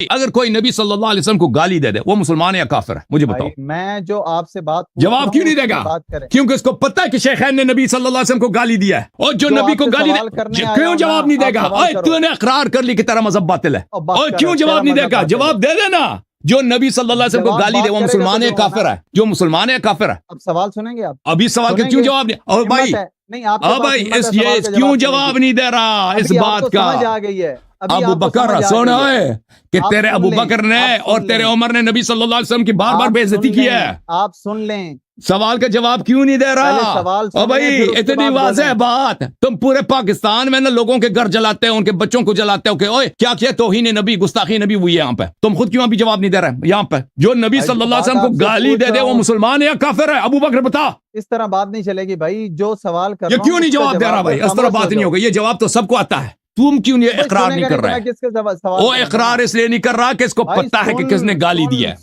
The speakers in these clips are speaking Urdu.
اگر کوئی نبی صلی اللہ علیہ وسلم کو گالی دے دے وہ مسلمان ہے یا کافر ہے؟ مجھے بتاؤ. میں جو آپ سے بات جواب کیوں نہیں دے گا؟ کیونکہ اس کو پتہ ہے کہ شیخین نے نبی صلی اللہ علیہ وسلم کو گالی دیا ہے، اور جو نبی کو گالی دے کیوں جواب نہیں دے گا؟ اوے تو نے اقرار کر لی کہ تیرا مذہب باطل ہے، اور کیوں جواب نہیں دے گا؟ جواب دے دینا. جو نبی صلی اللہ علیہ وسلم کو گالی دے وہ مسلمان ہے کافر ہے؟ جو مسلمان ہے کافر ہے. اب سوال سنیں گے آپ؟ ابھی سوال کا کیوں جواب نہیں؟ اور بھائی بھائی اس کیوں جواب نہیں دے رہا اس بات کا؟ آ گئی ہے ابو بکر سونا ہے کہ تیرے ابو بکر نے اور تیرے عمر نے نبی صلی اللہ علیہ وسلم کی بار بار بے عزتی کی ہے. آپ سن لیں سوال کا جواب کیوں نہیں دے رہا؟ او بھائی اتنی واضح بات. تم پورے پاکستان میں نا لوگوں کے گھر جلاتے ہو، ان کے بچوں کو جلاتے ہو کہ اوے کیا کیا توہین نبی گستاخی نبی ہوئی ہے یہاں پہ. تم خود کیوں ابھی جواب نہیں دے رہے یہاں پہ؟ جو نبی صلی اللہ علیہ وسلم کو گالی دے دے وہ مسلمان ہے یا کافر ہے؟ ابو بکر بتا. اس طرح بات نہیں چلے گی بھائی. جو سوال کر یہ کیوں نہیں جواب دے رہا بھائی؟ اس طرح بات نہیں ہوگی. یہ جواب تو سب کو آتا ہے، تم کیوں نہیں اقرار نہیں کر رہا ہے؟ وہ اقرار اس لیے نہیں کر رہا کہ اس کو پتہ ہے کہ کس نے گالی دی ہے.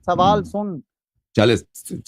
سوال سن. چلے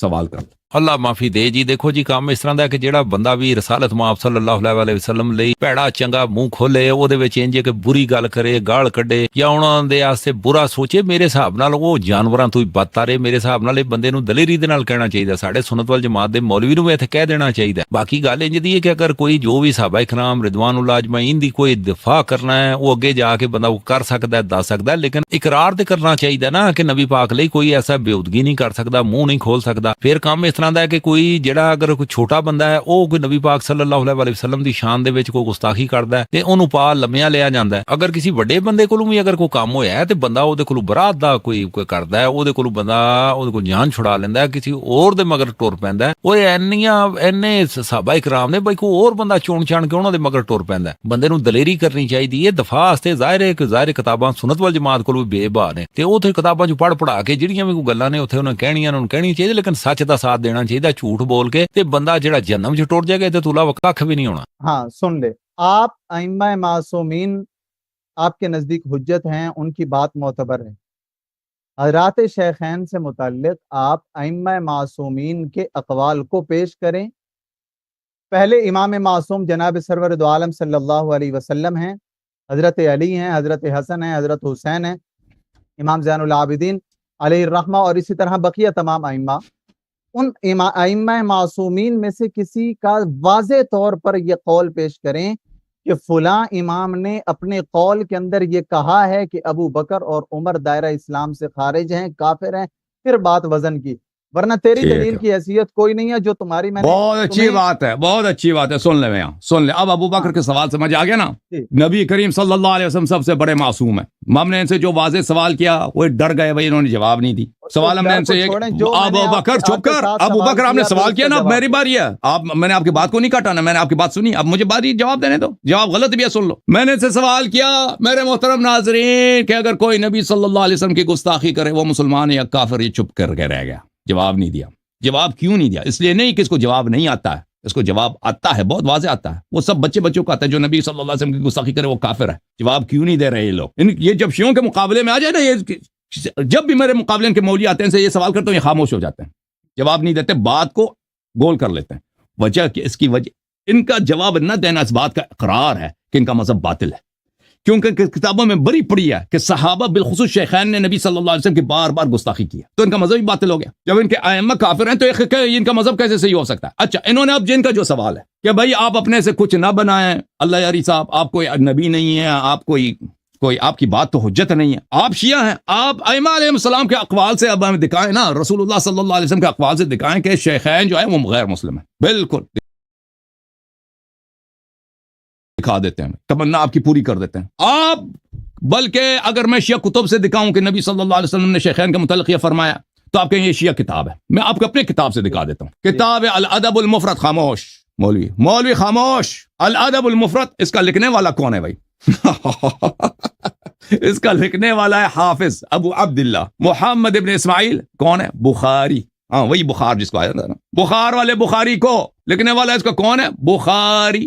سوال کر. اللہ معافی دے جی. دیکھو جی کام اس طرح دا کہ جیڑا بندہ بھی رسالت مآب صلی اللہ علیہ وسلم لئی پیڑا چنگا منہ کھولے، او دے وچ انج کہ بری گل کرے، گال کڈے یا انہاں دے واسطے برا سوچے، میرے حساب نال او جانوراں تو ہی بدتر ہے. میرے حساب نال بندے نو دلیری دے نال کہنا چاہیے. ساڈے سنت وال جماعت دے مولوی نو ایتھے کہہ دینا چاہیے. باقی گل انج دی ہے کہ اگر کوئی جو بھی صحابہ کرام رضوان اللہ اجمعین دی کوئی دفاع کرنا ہے وہ اگے جا کے بندہ کر سکدا ہے، دس سکدا ہے، لیکن اقرار تے کرنا چاہیے نا کہ نبی پاک لئی کوئی ایسا بےودگی نہیں کر سکدا، منہ نہیں کھول سکدا. پھر کام اس طرح دا ہے کہ کوئی جڑا اگر کوئی چھوٹا بندہ ہے او کوئی نبی پاک صلی اللہ علیہ وسلم دی شان دے وچ کوئی گستاخی کردا ہے تے اونوں پا لمیا لیا جاندا ہے. اگر کسی بڑے بندے کولوں بھی اگر کوئی کام ہویا ہے تے بندہ او دے کولوں برات دا کوئی کردا ہے، او دے کولوں بندہ او دے کول جان چھڑا لیندا ہے، کسی اور دے مگر ٹر پیندا ہے. اوے اینے صحابہ کرام نے بھائی کوئی اور بندہ چون چان کے انہاں دے مگر ٹر پیندا ہے. بندے نوں دلیری کرنی چاہیے. دفاع واسطے ظاہر ہے کہ ظاہر کتاباں سنت وال جماعت کول بھی بے بہا نے تے اوتھے کتاباں چ پڑھ پڑھا کے جڑیاں بھی کوئی گلاں نے اوتھے انہاں کہنیاں انہاں کہنی چاہیے، لیکن سچ دا ساتھ دینا چاہیے. جھوٹ بول کے تے بندہ جڑا جہنم چ ٹر جائے گا تے تو علاوہ ککھ بھی نہیں ہونا. ہاں سن لے. آپ ائمہ معصومین آپ کے نزدیک حجت ہیں، ان کی بات معتبر ہے. حضرات شیخین سے متعلق آپ ائمہ معصومین کے اقوال کو پیش کریں. پہلے امام معصوم جناب سرور دو عالم صلی اللہ علیہ وسلم ہیں، حضرت علی ہیں، حضرت حسن ہیں، حضرت حسین ہیں، امام زین العابدین علیہ الرحمہ، اور اسی طرح بقیہ تمام ائمہ. ان ائمہ معصومین میں سے کسی کا واضح طور پر یہ قول پیش کریں کہ فلاں امام نے اپنے قول کے اندر یہ کہا ہے کہ ابو بکر اور عمر دائرہ اسلام سے خارج ہیں، کافر ہیں، پھر بات وزن کی. ورنہ تیری دلیل کی حیثیت کوئی نہیں ہے جو تمہاری. میں بہت اچھی بات ہے، بہت اچھی بات ہے. سن لے میں سن لے. اب ابو بکر کے سوال سمجھ آ گیا نا. نبی کریم صلی اللہ علیہ وسلم سب سے بڑے معصوم ہیں. ہم نے ان سے جو واضح سوال کیا وہ ڈر گئے بھائی، انہوں نے جواب نہیں دی. سوال ہم نے ان سے ابو بکر چپ کر. ابو بکر آپ نے سوال کیا نا، میری باری ہے. میں نے آپ کی بات کو نہیں کاٹا نا، میں نے آپ کی بات سنی. اب مجھے باری جواب دینے دو. جواب غلط بھی ہے سن لو. میں نے ان سے سوال کیا میرے محترم ناظرین کہ اگر کوئی نبی صلی اللہ علیہ وسلم کی گستاخی کرے وہ مسلمان یا کافر؟ یہ چپ کر کے رہ گیا، جواب نہیں دیا. جواب کیوں نہیں دیا؟ اس لیے نہیں کہ اس کو جواب نہیں آتا ہے، اس کو جواب آتا ہے، بہت واضح آتا ہے. وہ سب بچوں کو آتا ہے جو نبی صلی اللہ علیہ وسلم کی گستاخی کرے وہ کافر ہے. جواب کیوں نہیں دے رہے یہ لوگ؟ یہ جب شیعوں کے مقابلے میں آ جائے نا، یہ جب بھی میرے مقابلے ان کے مولوی آتے ہیں سے یہ سوال کرتے ہیں یہ خاموش ہو جاتے ہیں، جواب نہیں دیتے، بات کو گول کر لیتے ہیں. وجہ کہ اس کی وجہ ان کا جواب نہ دینا اس بات کا اقرار ہے کہ ان کا مذہب باطل ہے. کیونکہ کتابوں میں بڑی پڑی ہے کہ صحابہ بالخصوص شیخین نے نبی صلی اللہ علیہ وسلم کی بار بار گستاخی کی ہے، تو ان کا مذہب ہی باطل ہو گیا. جب ان کے ائمہ کافر ہیں تو ان کا مذہب کیسے صحیح ہو سکتا ہے؟ اچھا، انہوں نے اب جن کا جو سوال ہے کہ بھائی آپ اپنے سے کچھ نہ بنائیں، اللہ یاری صاحب آپ کوئی نبی نہیں ہے، آپ کوئی آپ کی بات تو حجت نہیں ہے، آپ شیعہ ہیں، آپ ائمہ علیہ السلام کے اقوال سے اب ہمیں دکھائیں نا، رسول اللہ صلی اللہ علیہ وسلم کے اقوال سے دکھائیں کہ شیخین جو ہیں وہ غیر مسلم ہیں. بالکل دکھا دیتے ہیں، تمنا آپ کی پوری کر دیتے ہیں آپ. بلکہ اگر میں شیعہ کتب سے دکھاؤں کہ نبی صلی اللہ علیہ وسلم نے شیخین کے متعلق یہ فرمایا تو آپ کہیں یہ شیعہ کتاب ہے. میں آپ کو اپنے کتاب سے دکھا دیتا ہوں. کتاب الادب المفرد. خاموش مولوی خاموش. الادب المفرد اس کا لکھنے والا کون ہے بھائی؟ اس کا لکھنے والا ہے حافظ ابو عبداللہ محمد ابن اسماعیل. کون ہے؟ بخاری. ہاں وہی بخار جس کو آیا تھا نا، بخار والے بخاری کو لکھنے والا اس کا کون ہے؟ بخاری.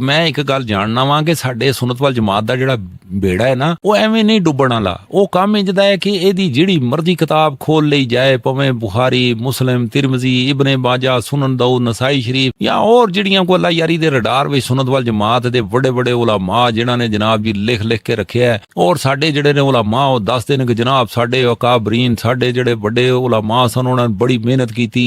ਮੈਂ ਇੱਕ ਗੱਲ ਜਾਣਨਾ ਵਾਂ ਕਿ ਸਾਡੇ ਸੁਨਨਤ ਵਲ ਜਮਾਤ ਦਾ ਜਿਹੜਾ ਬੇੜਾ ਹੈ ਨਾ, ਉਹ ਐਵੇਂ ਨਹੀਂ ਡੁੱਬਣ ਵਾਲਾ। ਉਹ ਕੰਮ ਇੰਜਦਾ ਹੈ ਕਿ ਇਹਦੀ ਜਿਹੜੀ ਮਰਜ਼ੀ ਕਿਤਾਬ ਖੋਲ ਲਈ ਜਾਏ, ਭਾਵੇਂ ਬੁਖਾਰੀ, ਮੁਸਲਿਮ, ਤਿਰਮਜ਼ੀ, ਇਬਨ ਮਾਜਾ, ਸੁਨਨ ਦਾਊਦ, ਨਸਾਈ ਸ਼ਰੀਫ ਜਾਂ ਹੋਰ ਜਿਹੜੀਆਂ ਕੋ ਅੱਲਾ ਯਾਰੀ ਦੇ ਰਡਾਰ ਵਿੱਚ ਸੁਨਨਤ ਵਲ ਜਮਾਤ ਦੇ ਵੱਡੇ ਵੱਡੇ ਉਲਮਾ ਜਿਨ੍ਹਾਂ ਨੇ ਜਨਾਬ ਜੀ ਲਿਖ ਕੇ ਰੱਖਿਆ ਹੈ, ਔਰ ਸਾਡੇ ਜਿਹੜੇ ਨੇ ਉਲਮਾ ਉਹ ਦੱਸਦੇ ਨੇ ਕਿ ਜਨਾਬ ਸਾਡੇ ਅਕਾਬਰੀਨ, ਸਾਡੇ ਜਿਹੜੇ ਵੱਡੇ ਉਲਮਾ ਸਨ, ਉਹਨਾਂ ਨੇ ਬੜੀ ਮਿਹਨਤ ਕੀਤੀ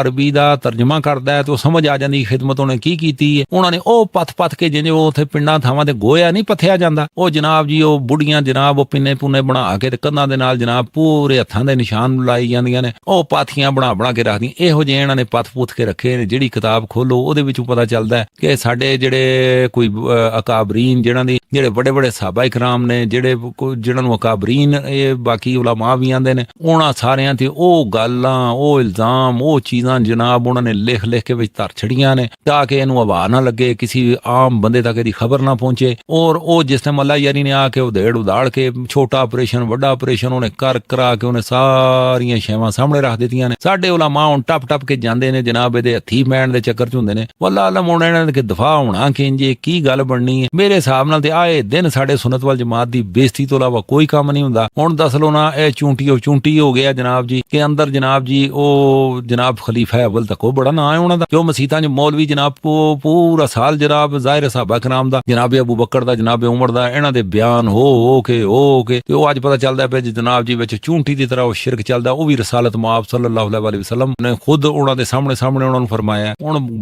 ਅਰਬੀ ਦਾ ਤਰਜਮਾ ਕਰਦਾ ਹੈ ਤੇ ਉਹ ਸਮਝ ਆ ਜਾਂਦੀ ਖਿਦਮਤ ਉਹਨੇ ਕੀ ਕੀਤੀ ਹੈ। ਉਹਨਾਂ ਨੇ ਉਹ ਪੱਥ ਕੇ ਜਿਵੇਂ ਉਹ ਉੱਥੇ ਪਿੰਡਾਂ ਥਾਵਾਂ ਤੇ ਗੋਇਆ ਨਹੀਂ ਪੱਥਿਆ ਜਾਂਦਾ, ਉਹ ਜਨਾਬ ਜੀ ਉਹ ਬੁੱਢੀਆਂ ਜਨਾਬ ਉਹ ਪਿੰਨੇ ਪੁੰਨੇ ਬਣਾ ਕੇ ਤੇ ਕੰਨਾਂ ਦੇ ਨਾਲ ਜਨਾਬ ਪੂਰੇ ਹੱਥਾਂ ਦੇ ਨਿਸ਼ਾਨ ਲਾਈ ਜਾਂਦੀਆਂ ਨੇ, ਉਹ ਪਾਥੀਆਂ ਬਣਾ ਕੇ ਰੱਖਦੀਆਂ। ਇਹੋ ਜਿਹੇ ਇਹਨਾਂ ਨੇ ਪੱਥ ਕੇ ਰੱਖੇ ਨੇ। ਜਿਹੜੀ ਕਿਤਾਬ ਖੋਲੋ ਉਹਦੇ ਵਿੱਚੋਂ ਪਤਾ ਚੱਲਦਾ ਹੈ ਕਿ ਸਾਡੇ ਜਿਹੜੇ ਕੋਈ ਅਕਾਬਰੀਨ ਜਿਹਨਾਂ ਦੀ ਜਿਹੜੇ ਵੱਡੇ ਵੱਡੇ ਸਾਹਬਾ ਇਕਰਾਮ ਨੇ, ਜਿਹੜੇ ਜਿਹਨਾਂ ਨੂੰ ਅਕਾਬਰੀਨ ਇਹ ਬਾਕੀ ਉਲਮਾ ਵੀ ਆਂਦੇ ਨੇ, ਉਹਨਾਂ ਸਾਰਿਆਂ ਤੇ ਉਹ ਗੱਲਾਂ, ਉਹ ਇਲਜ਼ਾਮ, ਉਹ ਚੀਜ਼ਾਂ ਜਨਾਬ ਉਹਨਾਂ ਨੇ ਲਿਖ ਕੇ ਵਿੱਚ ਧਰ ਛੜੀਆਂ ਨੇ ਤਾਂ ਕਿ ਇਹਨੂੰ ਹਵਾ ਨਾ ਲੱਗੇ, ਕਿਸੇ ਆਮ ਬੰਦੇ ਤੱਕ ਇਹਦੀ ਖਬਰ ਨਾ ਪਹੁੰਚੇ। ਔਰ ਉਹ ਜਿਸ ਟਾਈਮ ਅੱਲਾ ਯਾਰੀ ਨੇ ਆ ਕੇ ਉਧੇੜ ਉਧਾੜ ਕੇ ਛੋਟਾ ਆਪਰੇਸ਼ਨ ਵੱਡਾ ਆਪਰੇਸ਼ਨ ਉਹਨੇ ਕਰਾ ਕੇ ਉਹਨੇ ਸਾਰੀਆਂ ਸ਼ੈਵਾਂ ਸਾਹਮਣੇ ਰੱਖ ਦਿੱਤੀਆਂ ਨੇ। ਸਾਡੇ ਉਲਮਾ ਹੁਣ ਟੱਪ ਕੇ ਜਾਂਦੇ ਨੇ ਜਨਾਬ ਇਹਦੇ ਹੱਥੀ ਮੈਣ ਦੇ ਚੱਕਰ ਚ ਹੁੰਦੇ ਨੇ। ਵੱਲਾ ਆਲਮ ਹੁਣ ਇਹਨਾਂ ਦੇ ਦਫਾ ਹੋਣਾ ਕਿ ਇੰਜੇ ਕੀ ਗੱਲ ਬਣਨੀ ਹੈ। ਮੇਰੇ ਹਿਸਾਬ ਨਾਲ ਤੇ ਆਏ ਦਿਨ ਸਾਡੇ ਸੁਨਨਤ ਵਲ ਜਮਾਤ ਦੀ ਬੇਇੱਜ਼ਤੀ ਤੋਂ ਇਲਾਵਾ ਕੋਈ ਕੰਮ ਨਹੀਂ ਹੁੰਦਾ। ਹੁਣ ਦੱਸ ਲੋ ਨਾ, ਇਹ ਚੂੰਟੀ ਹੋ ਗਿਆ ਜਨਾਬ ਜੀ ਕਿ ਅੰਦਰ ਜਨਾਬ ਜੀ ਉਹ ਜਨਾਬ ਖਲੀਫਾ ਅਵਲ ਤੱਕ ਉਹ ਬੜਾ ਨਾਂ ਹੈ ਉਹਨਾਂ ਦਾ, ਕਿਉਂ ਮਸੀਤਾਂ 'ਚ ਮੌਲਵੀ ਜਨਾਬ ਪੂਰਾ ਸਾਲ ਜਨਾਬ ਜ਼ਾਹਿਰ ਸਾਹਬਾ ਕਰਾਮ ਦਾ, ਜਨਾਬ ਅਬੂ ਬਕਰ ਦਾ, ਜਨਾਬ ਉਮਰ ਦਾ, ਇਹਨਾਂ ਦੇ ਬਿਆਨ ਹੋ ਕੇ ਤੇ ਉਹ ਅੱਜ ਪਤਾ ਚੱਲਦਾ ਪਿਆ ਜਨਾਬ ਜੀ ਵਿੱਚ ਚੂੰਟੀ ਦੀ ਤਰ੍ਹਾਂ ਉਹ ਸ਼ਿਰਕ ਚੱਲਦਾ। ਉਹ ਵੀ ਰਸਾਲਤ ਮੁਆਬ ਸੱਲੱਲਾਹੁ ਅਲੈਹਿ ਵਸੱਲਮ ਨੇ ਖੁਦ ਉਹਨਾਂ ਦੇ ਸਾਹਮਣੇ ਉਹਨਾਂ ਨੂੰ ਫਰਮਾਇਆ। ਹੁਣ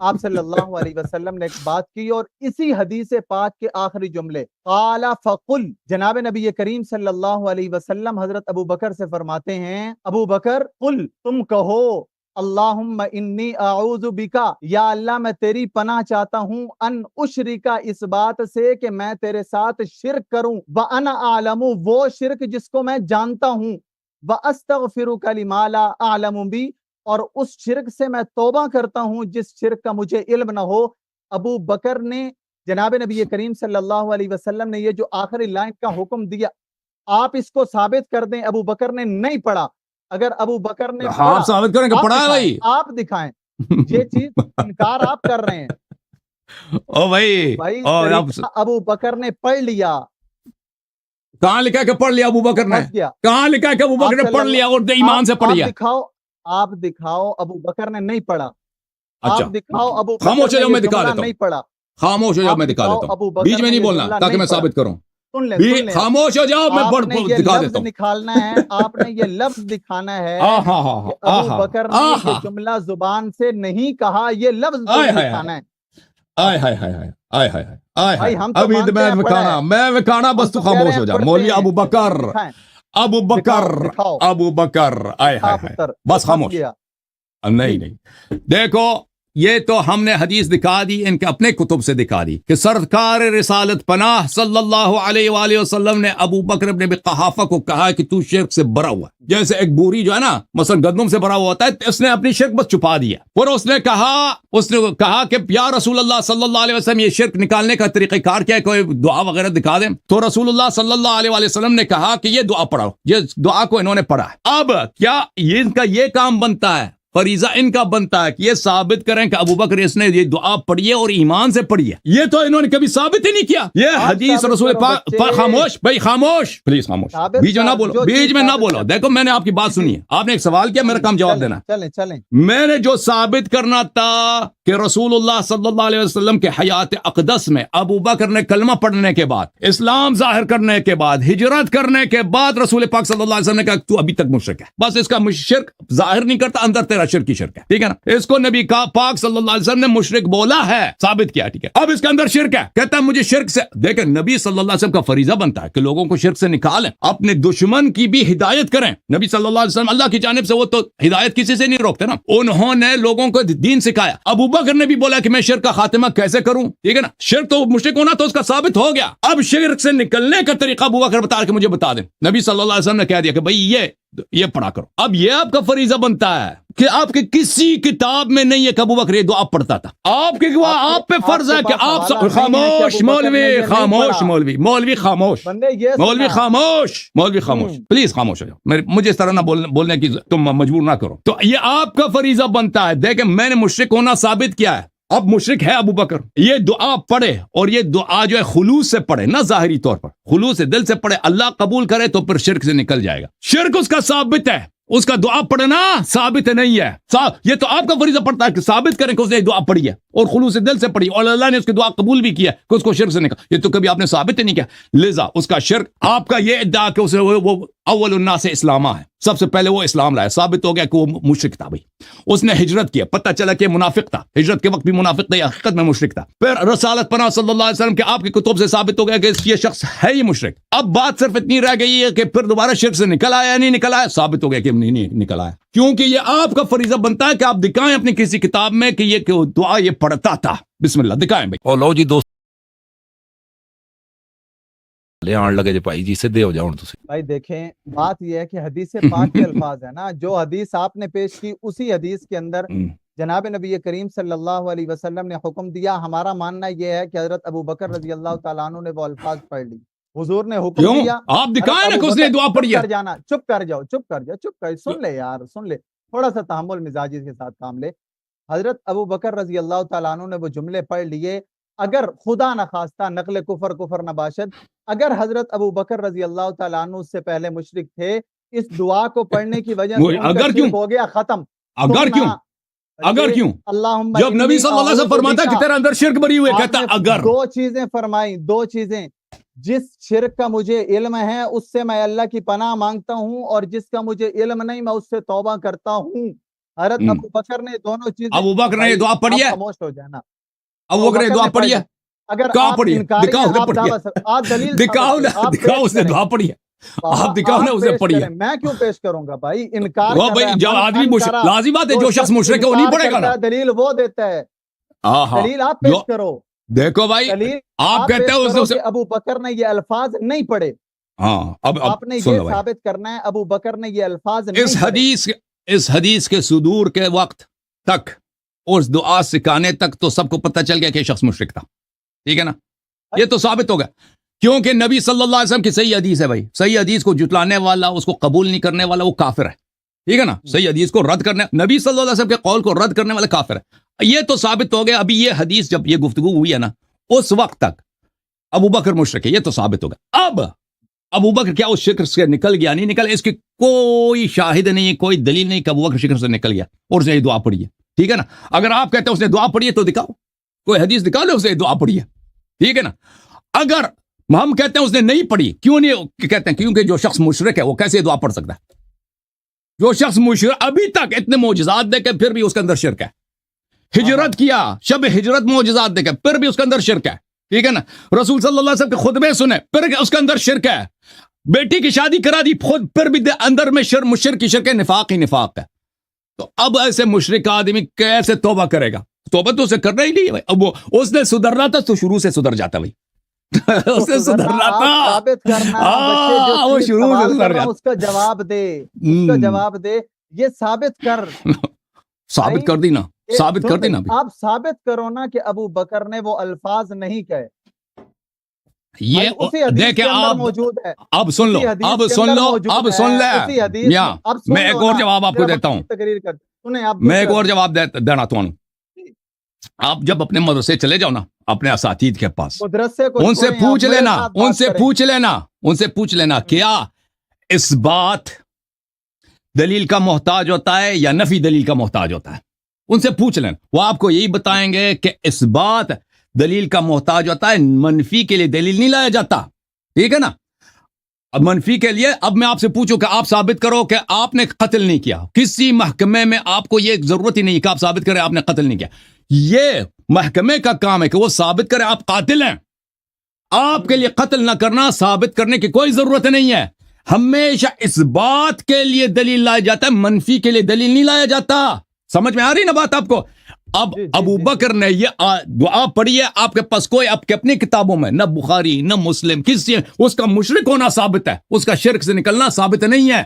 آپ صلی اللہ علیہ وسلم نے ایک بات کی اور اسی حدیث پاک کے آخری جملے قال فقل، جناب نبی کریم صلی اللہ علیہ وسلم حضرت ابو بکر سے فرماتے ہیں ابو بکر قل، تم کہو اللہم انی اعوذ بکا، یا اللہ میں تیری پناہ چاہتا ہوں، ان اشرکا، اس بات سے کہ میں تیرے ساتھ شرک کروں، وانا اعلم، وہ شرک جس کو میں جانتا ہوں، واستغفرک لما لا اعلم بی، اور اس شرک سے میں توبہ کرتا ہوں جس شرک کا مجھے علم نہ ہو۔ ابو بکر نے جناب نبی کریم صلی اللہ علیہ وسلم نے یہ جو آخری لائن کا حکم دیا، آپ اس کو ثابت کر دیں ابو بکر نے نہیں پڑھا۔ اگر ابو بکر نے ہاں آپ ثابت کریں کہ آپ پڑھا ہے دکھائیں، بھائی، آپ دکھائیں یہ چیز، انکار آپ کر رہے ہیں او بھائی، بھائی، اور آپ طریقہ ابو بکر نے پڑھ لیا، کہاں لکھا ہے کہ پڑھ لیا ابو بکر نے؟ بس گیا۔ کہاں لکھا ہے کہ ابو بکر نے پڑھ لیا اور ایمان سے پڑھ لیا؟ آپ دکھاؤ ابو بکر نے نہیں پڑھا، اچھا آپ دکھاؤ ابو بکر خاموش ہو نے جاؤ، یہ میں دکھا جملہ دیتا نہیں ہوں، پڑھا، خاموش ہو جاؤ، آپ میں دکھا دکھاؤ دیتا ابو ہوں، بکر بیچ میں نے نہیں یہ بولنا جملہ تاکہ نہیں میں پڑھا۔ ثابت کروں۔ سن لیں سن لیں، خاموش ہو جاؤ، میں آپ نے یہ دکھا لفظ دیتا ہوں۔ نکالنا ہے، آپ نے یہ لفظ دکھانا ہے ہاں ہاں کہ ہاں ابو بکر نے یہ جملہ زبان سے نہیں کہا، یہ لفظ دکھانا ہے۔ آئے ہائے ہائے ہائے آئے ہائے آئے بھائی ہائے، ہم تو ابھی مانتے ہیں پڑھا ہے، میں وکانا، بس تو ہم کہہ رہے خاموش ہیں ہو جا پڑھتے مولوی ہیں، ابو بکر، دکھائیں، ابو بکر، دکھاؤ، ابو بکر، آئے ہائے ہائے، پتر بس پھنس خاموش۔ گیا۔ نہیں نہیں، دیکھو یہ تو ہم نے حدیث دکھا دی، ان کے اپنے کتب سے دکھا دی کہ سرکار رسالت پناہ صلی اللہ علیہ وآلہ وسلم نے ابو بکر ابن ابی قحافہ کو کہا کہ تو شرک سے بھرا ہوا، جیسے ایک بوری جو ہے نا مثلا گندم سے بھرا ہوا ہوتا ہے، اس نے اپنی شرک بس چھپا دیا، اور اس نے کہا کہ یا رسول اللہ صلی اللہ علیہ وسلم یہ شرک نکالنے کا طریقہ کار کیا ہے، کوئی دعا وغیرہ دکھا دیں؟ تو رسول اللہ صلی اللہ علیہ وآلہ وسلم نے کہا کہ یہ دعا پڑھو، یہ دعا کو انہوں نے پڑھا ہے۔ اب کیا ان کا یہ کام بنتا ہے، فریضہ ان کا بنتا ہے کہ یہ ثابت کریں کہ ابو بکر اس نے یہ دعا پڑھی ہے اور ایمان سے پڑھی ہے؟ یہ تو انہوں نے کبھی ثابت ہی نہیں کیا۔ یہ حدیث رسول پاک، خاموش بھائی، خاموش پلیز، خاموش، بیچ میں نہ بولو، بیچ میں نہ بولو۔ دیکھو میں نے آپ کی بات سنی ہے، آپ نے ایک سوال کیا، میرا کام جواب دینا۔ چلیں میں نے جو ثابت کرنا تھا کہ رسول اللہ صلی اللہ علیہ وسلم کے حیات اقدس میں ابو بکر نے کلمہ پڑھنے کے بعد، اسلام ظاہر کرنے کے بعد، ہجرت کرنے کے بعد رسول پاک صلی اللہ علیہ وسلم نے کہا تو ابھی تک مشرک ہے، بس اس کا شرک ظاہر نہیں کرتا، اندر تیرا شرک کی شرک ہے، ٹھیک ہے نا؟ اس کو نبی پاک صلی اللہ علیہ وسلم نے مشرک بولا ہے، ثابت کیا، ٹھیک ہے؟ اب اس کے اندر شرک ہے، کہتا ہے مجھے شرک سے، دیکھیں نبی صلی اللہ علیہ وسلم کا فریضہ بنتا ہے کہ لوگوں کو شرک سے نکالیں، اپنے دشمن کی بھی ہدایت کریں۔ نبی صلی اللہ علیہ وسلم اللہ کی جانب سے وہ تو ہدایت کسی سے نہیں روکتے نا، انہوں نے لوگوں کو دین سکھایا۔ ابو بکر نے بھی بولا کہ میں شرک کا خاتمہ کیسے کروں، ٹھیک ہے نا؟ شرک تو مشرک ہونا تو اس کا ثابت ہو گیا، اب شرک سے نکلنے کا طریقہ ابو بکر بتا کے مجھے بتا دیں۔ نبی صلی اللہ علیہ وسلم نے کہہ دیا کہ بھئی یہ پڑھا کرو۔ اب یہ آپ کا فریضہ بنتا ہے کہ آپ کے کسی کتاب میں نہیں ہے کہ ابو بکر یہ دعا پڑھتا تھا، آپ پہ فرض ہے کہ آپ خاموش مولوی، خاموش مولوی، مولوی خاموش، مولوی خاموش، مولوی خاموش، پلیز خاموش ہو جاؤ، مجھے اس طرح نہ بولنے کی تم مجبور نہ کرو۔ تو یہ آپ کا فریضہ بنتا ہے، دیکھیں میں نے مشرک ہونا ثابت کیا ہے، اب مشرک ہے ابو بکر، یہ دعا پڑھے اور یہ دعا جو ہے خلوص سے پڑھے، نہ ظاہری طور پر، خلوص سے دل سے پڑھے، اللہ قبول کرے تو پھر شرک سے نکل جائے گا۔ شرک اس کا ثابت ہے، اس کا دعا پڑھنا ثابت نہیں ہے، یہ تو آپ کا فریضہ پڑتا ہے کہ ثابت کریں کہ اس نے دعا پڑھی ہے اور خلوص دل سے پڑھی، اور اللہ نے اس کی دعا قبول بھی کیا کہ اس کو شرک سے نکل، یہ تو کبھی آپ نے ثابت ہی نہیں کیا، لذا اس کا شرک، آپ کا یہ ادعا کہ اسے وہ اول الناس اسلامہ ہے، سب سے پہلے وہ اسلام لایا، ثابت ہو گیا کہ وہ مشرک تھا بھائی، اس نے ہجرت کیا، پتہ چلا کہ منافق تھا، ہجرت کے وقت بھی منافق تھا، حقیقت میں مشرک تھا، پھر رسالت پناہ صلی اللہ علیہ وسلم کے آپ کی کتب سے ثابت ہو گیا کہ یہ شخص ہے ہی مشرک۔ اب بات صرف اتنی رہ گئی ہے کہ پھر دوبارہ شرک سے نکل آیا یا نہیں نکل آیا، ثابت ہو گیا کہ نہیں نکل آیا، کیونکہ یہ آپ کا فریضہ بنتا ہے کہ آپ دکھائیں اپنی کسی کتاب میں کہ یہ دعا یہ پڑھتا تھا، بسم اللہ دکھائیں بھائی۔ اور لو جی دوست لے آن لگے جی بھائی جی سدھے ہو جاؤ تسی۔ بھائی دیکھیں بات یہ ہے کہ حدیث پاک کے الفاظ ہے نا، جو حدیث آپ نے پیش کی اسی حدیث کے اندر جناب نبی کریم صلی اللہ علیہ وسلم نے حکم دیا۔ ہمارا ماننا یہ ہے کہ حضرت ابو بکر رضی اللہ تعالیٰ عنہ نے وہ الفاظ پڑھ لی، حضور نے حکم دیا، آپ دکھائیں نا کہ اس نے دعا پڑھی ہے۔ چپ کر جاؤ، سن لے یار، سن لے، تھوڑا سا تحمل مزاجی کے ساتھ کام لے۔ حضرت ابو بکر رضی اللہ تعالیٰ عنہ نے وہ جملے پڑھ لیے، اگر خدا نہ خواستہ نقل کفر نہ باشد، اگر حضرت ابو بکر رضی اللہ تعالیٰ عنہ اس سے پہلے مشرک تھے، اس دعا کو پڑھنے کی وجہ سے ان کا شرک ہو گیا ختم۔ اگر کیوں جب نبی صلی اللہ علیہ وسلم فرماتا ہے کہ تیرا اندر شرک بری ہوئے، کہتا اگر دو چیزیں فرمائی، دو چیزیں، جس شرک کا مجھے علم ہے اس سے میں اللہ کی پناہ مانگتا ہوں، اور جس کا مجھے علم نہیں میں اس سے توبہ کرتا ہوں۔ حضرت ابو بکر نے دونوں چیزیں ابو بکر نے یہ دعا پڑھی ہے؟ آپ خاموش ہو جانا. ابو بکر نے دعا پڑھی ہے؟ اگر کہاں آپ پڑھی ہے؟ انکاری دکھاؤ ہیں، اسے آپ پڑھی ہے. آپ دلیل دکھاؤ نا، آپ دکھاؤ پیش اس نے کریں. دعا پڑھی ہے. آپ دکھاؤ نا، اسے پیش پڑھی ہے. کریں. میں کیوں پیش کروں گا بھائی؟ انکار وہ کر بھائی رہا ہے. جب آدمی مشرک، لازم بات ہے جو شخص مشرک ہے وہ نہیں پڑھے گا نا. دلیل وہ دیتا ہے. ہاں ہاں، دلیل آپ پیش کرو. دیکھو بھائی دلیل آپ کہتے پیش ہیں کرو اسے. کہ ابو بکر نے یہ الفاظ نہیں پڑھے. ہاں اب آپ نے سن یہ لو بھائی، ثابت کرنا ہے ابو بکر نے یہ الفاظ نہیں پڑھے. اس حدیث کے صدور کے وقت تک، اس دعا سکھانے تک تو سب کو پتہ چل گیا کہ یہ شخص مشرک تھا. ٹھیک ہے نا؟ یہ تو ثابت ہو گیا کیونکہ نبی صلی اللہ علیہ وسلم کی صحیح حدیث ہے بھائی. صحیح حدیث کو جٹلانے والا، اس کو قبول نہیں کرنے والا، وہ کافر ہے. ٹھیک ہے نا؟ صحیح حدیث کو رد کرنے، نبی صلی اللہ علیہ وسلم کے قول کو رد کرنے والا کافر ہے. یہ تو ثابت ہو گیا. ابھی یہ حدیث جب یہ گفتگو ہوئی ہے نا، اس وقت تک ابو بکر مشرک ہے، یہ تو ثابت ہو گیا. اب ابو بکر کیا اس شکر سے نکل گیا؟ نہیں نکل. اس کی کوئی شاہد نہیں، کوئی دلیل نہیں کہ ابو بکر شکر سے نکل گیا اور اس نے یہ دعا پڑھی ہے. ٹھیک ہے نا؟ اگر آپ کہتے ہیں اس نے دعا پڑھی ہے تو دکھاؤ، کوئی حدیث دکھا لو اس نے دعا پڑھی ہے. ٹھیک ہے نا؟ اگر ہم کہتے ہیں اس نے نہیں پڑھی، کیوں نہیں کہتے ہیں؟ کیونکہ جو شخص مشرک ہے وہ کیسے دعا پڑھ سکتا ہے؟ جو شخص مشرک ابھی تک اتنے معجزات دے کے پھر بھی اس کے اندر شرک ہے. ہجرت کیا، شب ہجرت معجزات دے کے پھر بھی اس کے اندر شرک ہے. ٹھیک ہے نا؟ رسول صلی اللہ علیہ وسلم کے خطبے سنے پھر اس کے اندر شرک ہے. بیٹی کی شادی کرا دی خود پھر بھی اندر میں مشرک کی شرک ہے، نفاق ہی نفاق ہے. تو اب ایسے مشرک آدمی کیسے توبہ کرے گا؟ توبہ تو اسے کرنا ہی نہیں ہے. اب اس نے سدھرنا تھا تو شروع سے سدھر جاتا بھائی. اس نے سدھرنا تھا، ثابت کرنا وہ شروع سے سدھر جاتا. اس کا جواب دے، اس کا جواب دے. یہ ثابت کر، ثابت کر دی نا، ثابت کر دی نا. آپ ثابت کرو نا کہ ابو بکر نے وہ الفاظ نہیں کہے. یہ دیکھیں آپ موجود ہے. اب سن لو، اب سن لو، اب سن لے. میں ایک اور جواب آپ کو دیتا ہوں، میں ایک اور جواب دینا تو ہوں. آپ جب اپنے مدرسے چلے جاؤ نا، اپنے اساتید کے پاس، ان سے پوچھ لینا، ان سے پوچھ لینا، ان سے پوچھ لینا کیا اس بات دلیل کا محتاج ہوتا ہے یا نفی دلیل کا محتاج ہوتا ہے. ان سے پوچھ لینا، وہ آپ کو یہی بتائیں گے کہ اس بات دلیل کا محتاج ہوتا ہے، منفی کے لیے دلیل نہیں لایا جاتا. ٹھیک ہے نا؟ اب منفی کے لیے اب میں آپ سے پوچھوں کہ آپ ثابت کرو کہ آپ نے قتل نہیں کیا. کسی محکمے میں آپ کو یہ ضرورت ہی نہیں کہ آپ ثابت کریں آپ نے قتل نہیں کیا. یہ محکمے کا کام ہے کہ وہ ثابت کرے آپ قاتل ہیں. آپ کے لیے قتل نہ کرنا ثابت کرنے کی کوئی ضرورت نہیں ہے. ہمیشہ اس بات کے لیے دلیل لایا جاتا ہے، منفی کے لیے دلیل نہیں لایا جاتا. سمجھ میں آ رہی نا بات آپ کو؟ اب ابو بکر نے یہ دعا پڑھی ہے، آپ کے پاس کوئی آپ کے اپنی کتابوں میں نہ بخاری نہ مسلم کسی اس کا مشرک ہونا ثابت ہے، اس کا شرک سے نکلنا ثابت نہیں ہے.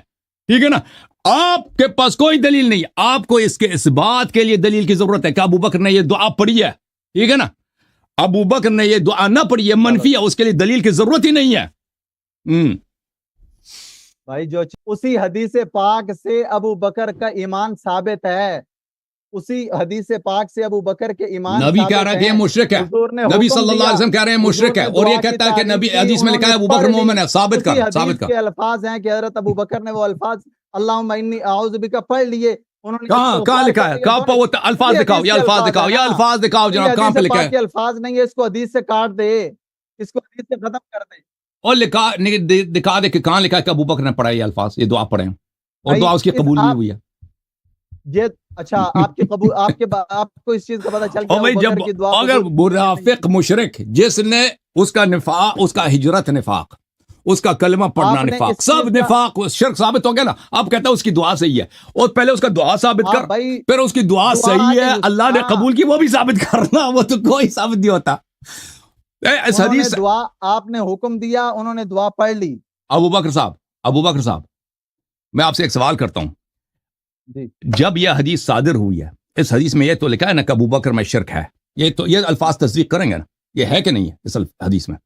ٹھیک ہے نا؟ آپ کے پاس کوئی دلیل نہیں. آپ کو اس کے اس بات کے لیے دلیل کی ضرورت ہے کہ ابو بکر نے یہ دعا پڑھی ہے. ٹھیک ہے نا؟ ابو بکر نے یہ دعا نہ پڑھی ہے، منفی ہے، اس کے لیے دلیل کی ضرورت ہی نہیں ہے. بھائی جو اسی حدیث پاک سے ابو بکر کا ایمان ثابت ہے، اسی حدیث پاک سے ابو بکر کے ایمان نبی کہہ رہا ہے کہ یہ مشرک ہے. نبی صلی اللہ علیہ وسلم کہہ رہے ہیں مشرک ہے، اور یہ کہتا ہے کہ نبی حدیث میں لکھا ہے ابو بکر مومن ہے. ثابت کر، ثابت کر. کے الفاظ ہیں کہ حضرت ابو بکر نے وہ الفاظ اللہم انی اعوذ بک پڑھ لیے. کہاں لکھا ہے؟ کہاں وہ الفاظ دکھاؤ، یہ الفاظ دکھاؤ، یہ الفاظ دکھاؤ جناب، کہاں پہ لکھا ہے؟ الفاظ نہیں ہے، اس کو حدیث سے کاٹ دے، اس کو حدیث سے ختم کر دے. اور دکھا دے کہ کہاں لکھا ہے کہ ابو بکر نے پڑھا یہ الفاظ، یہ دعا پڑھے اور دعا اس کی قبول نہیں ہوئی ہے. یہ اچھا آپ کی قبول، آپ کو اس چیز کا پتہ چل گیا اگر منافق مشرک جس نے اس کا نفاق، اس کا ہجرت نفاق، اس کا کلمہ پڑھنا نفاق، سب نفاق شرک ثابت ہو گیا نا. اب کہتا ہے اس کی دعا صحیح ہے، اور پہلے اس کا دعا ثابت کر، پھر اس کی دعا صحیح ہے اللہ نے قبول کی وہ بھی ثابت کرنا. وہ تو کوئی ثابت نہیں ہوتا. اس حدیث دعا آپ نے حکم دیا، انہوں نے دعا پڑھ لی. ابو بکر صاحب میں آپ سے ایک سوال کرتا ہوں. جب یہ حدیث صادر ہوئی ہے، اس حدیث میں یہ تو لکھا ہے نا کہ ابو بکر میں شرک ہے، یہ الفاظ تصدیق کریں گے نا؟ یہ ہے کہ نہیں ہے اس حدیث میں؟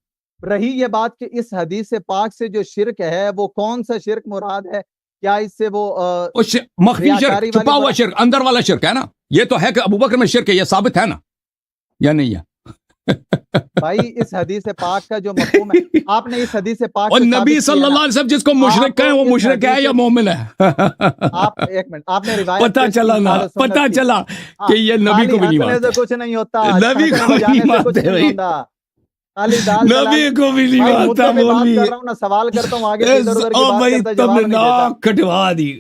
رہی یہ بات کہ اس حدیث پاک سے جو شرک ہے وہ کون سا شرک مراد ہے؟ کیا اس سے وہ مخفی شرک، چھپا ہوا شرک، اندر والا شرک ہے نا؟ یہ تو ہے کہ ابو بکر میں شرک ہے، یہ ثابت ہے نا یا نہیں ہے؟ بھائی اس حدیث پاک کا جو مفہوم ہے، آپ نے اس حدیث پاک اور نبی صلی اللہ علیہ وسلم جس کو مشرک کہیں وہ مشرک ہے یا مومن ہے؟ آپ ایک منٹ، آپ نے روایت پتہ چلا کہ یہ نبی کو بھی نہیں مانتے، کچھ نہیں ہوتا، نبی کو بھی نہیں مانتے، نبی کو بھی نہیں مانتا. سوال کرتا ہوں آگے، تم نے ناک کٹوا دی.